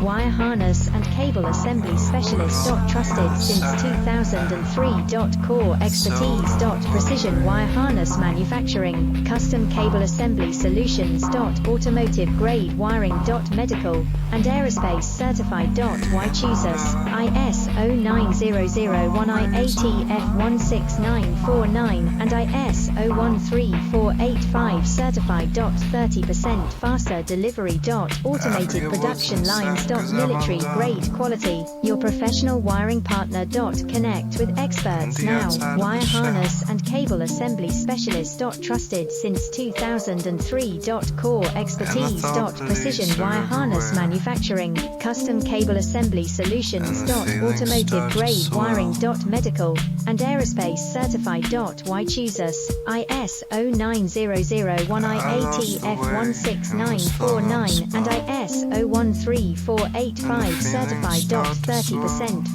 wire harness and cable assembly specialist. Trusted since 2003. Core expertise. Precision wire harness manufacturing, custom cable assembly solutions. Automotive grade wiring. Medical and aerospace certified. Why choose us? ISO 9001 IATF 16949 and ISO 13485 certified. 30% faster delivery. Automated production lines. Military grade quality, your professional wiring partner. Connect with experts now. Wire harness and cable assembly specialist. Trusted since 2003. Core expertise. Precision wire harness manufacturing, custom cable assembly solutions. Automotive grade wiring. Medical and aerospace certified. Why choose us? ISO 9001 IATF 16949 and ISO 13485 certified. 30%